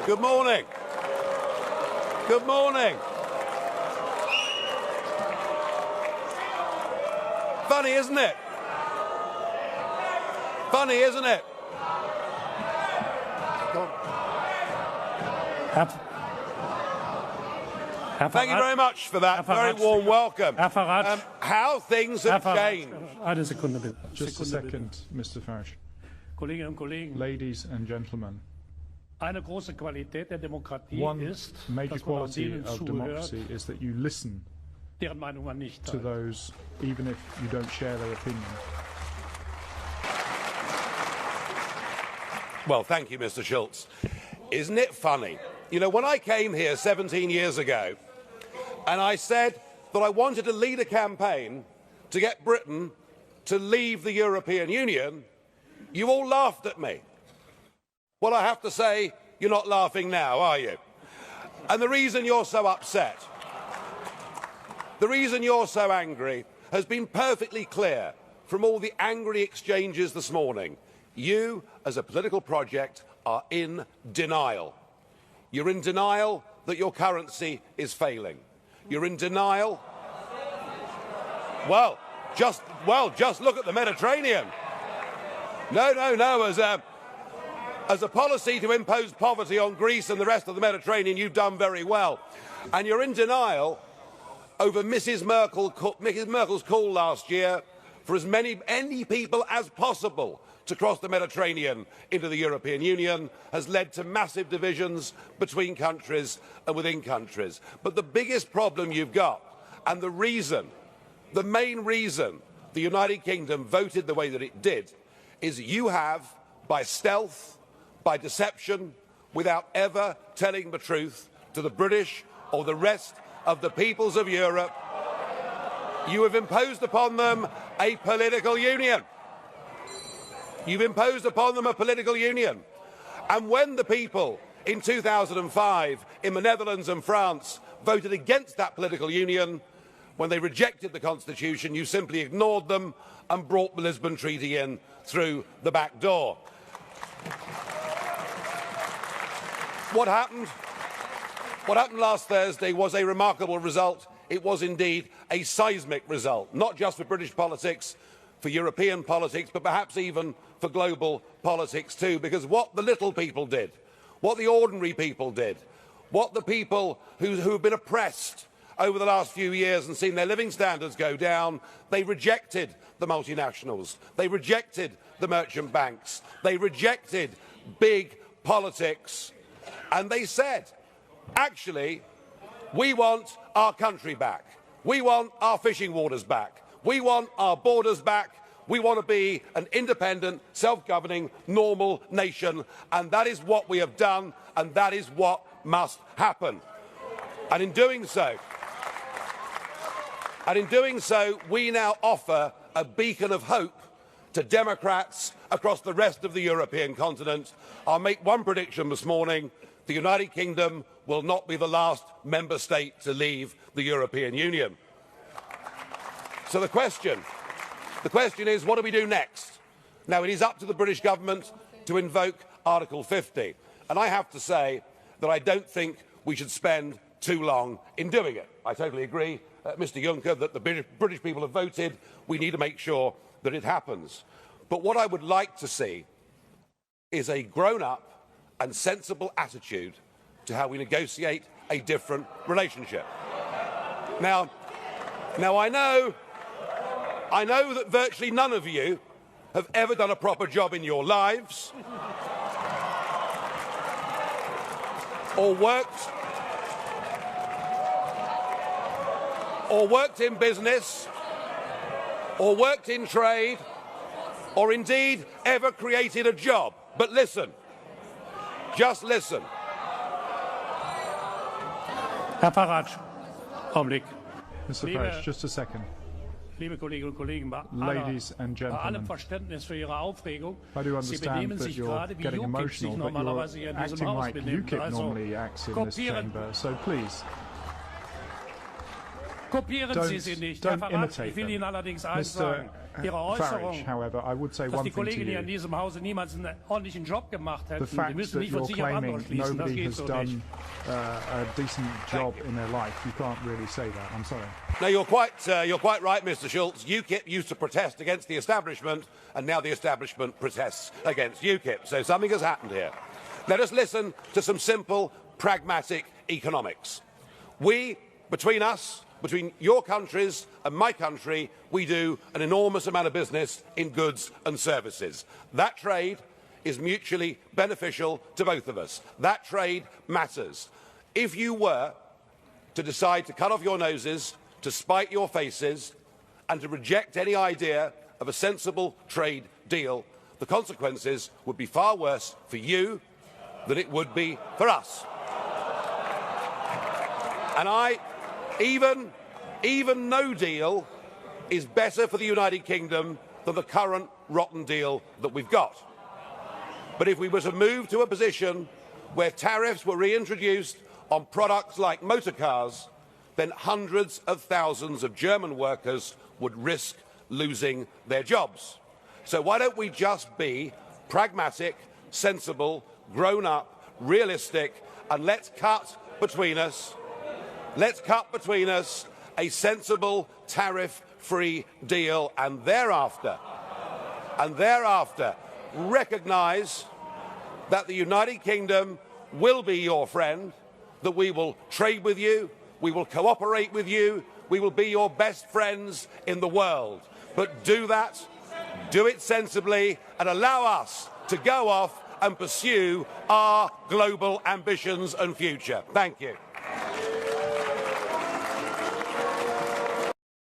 Good morning. Good morning. Funny, isn't it? Funny, isn't it? Thank you very much for that very warm welcome. How things have changed. Just a second, Mr. Farage. Ladies and gentlemen, one major quality of democracy is that you listen to those, even if you don't share their opinion. Well, thank you, Mr. Schultz. Isn't it funny? You know, when I came here 17 years ago, and I said that I wanted to lead a campaign to get Britain to leave the European Union, you all laughed at me. Well, I have to say, you're not laughing now, are you? And the reason you're so upset, the reason you're so angry, has been perfectly clear from all the angry exchanges this morning. You, as a political project, are in denial. You're in denial that your currency is failing. You're in denial. Well, just look at the Mediterranean. No. As a policy to impose poverty on Greece and the rest of the Mediterranean, you've done very well. And you're in denial over Mrs. Merkel's call last year for as many people as possible to cross the Mediterranean into the European Union has led to massive divisions between countries and within countries. But the biggest problem you've got, and the main reason the United Kingdom voted the way that it did, is you have, by stealth, by deception, without ever telling the truth to the British or the rest of the peoples of Europe, you have imposed upon them a political union. You've imposed upon them a political union. And when the people in 2005 in the Netherlands and France voted against that political union, when they rejected the Constitution, you simply ignored them and brought the Lisbon Treaty in through the back door. What happened last Thursday was a remarkable result. It was indeed a seismic result, not just for British politics, for European politics, but perhaps even for global politics too, because what the little people did, what the ordinary people did, what the people who have been oppressed over the last few years and seen their living standards go down, they rejected the multinationals, they rejected the merchant banks, they rejected big politics, and they said, actually, we want our country back, we want our fishing waters back, we want our borders back, we want to be an independent, self-governing, normal nation, and that is what we have done, and that is what must happen. And in doing so, we now offer a beacon of hope to Democrats across the rest of the European continent. I'll make one prediction this morning. The United Kingdom will not be the last member state to leave the European Union. So the question is, what do we do next? Now, it is up to the British government to invoke Article 50. And I have to say that I don't think we should spend too long in doing it. I totally agree, Mr. Juncker, that the British people have voted. We need to make sure that it happens. But what I would like to see is a grown-up and sensible attitude to how we negotiate a different relationship. Now I know that virtually none of you have ever done a proper job in your lives, or worked in business, or worked in trade, or indeed ever created a job. But listen, just listen. Herr Farage, Augenblick. Mr. Farage, just a second. Ladies and gentlemen, I do understand that you're getting emotional, but you're acting like UKIP normally acts in this chamber, so please. Kopieren Sie sie nicht. Herr Farage, ich will Ihnen allerdings eins sagen. Ihre Äußerung, Farage, however, I would say dass one die thing to Kollegen hier you. in diesem Hause niemals einen ordentlichen Job gemacht hätten, The fact Sie müssen that nicht von you're sich auf andere claiming schließen. Das nobody geht has so done nicht. a decent job in their life, you can't really say that. I'm sorry. No, you're quite right, Mr. Schulz. UKIP used to protest against the establishment, and now the establishment protests against UKIP. So something has happened here. Let us listen to some simple, pragmatic economics. We, between us, between your countries and my country, we do an enormous amount of business in goods and services. That trade is mutually beneficial to both of us. That trade matters. If you were to decide to cut off your noses, to spite your faces, and to reject any idea of a sensible trade deal, the consequences would be far worse for you than it would be for us. And even no deal is better for the United Kingdom than the current rotten deal that we've got. But if we were to move to a position where tariffs were reintroduced on products like motor cars, then hundreds of thousands of German workers would risk losing their jobs. So why don't we just be pragmatic, sensible, grown up, realistic, and let's cut between us a sensible tariff-free deal, and thereafter recognise that the United Kingdom will be your friend, that we will trade with you, we will cooperate with you, we will be your best friends in the world. But do that, do it sensibly, and allow us to go off and pursue our global ambitions and future. Thank you.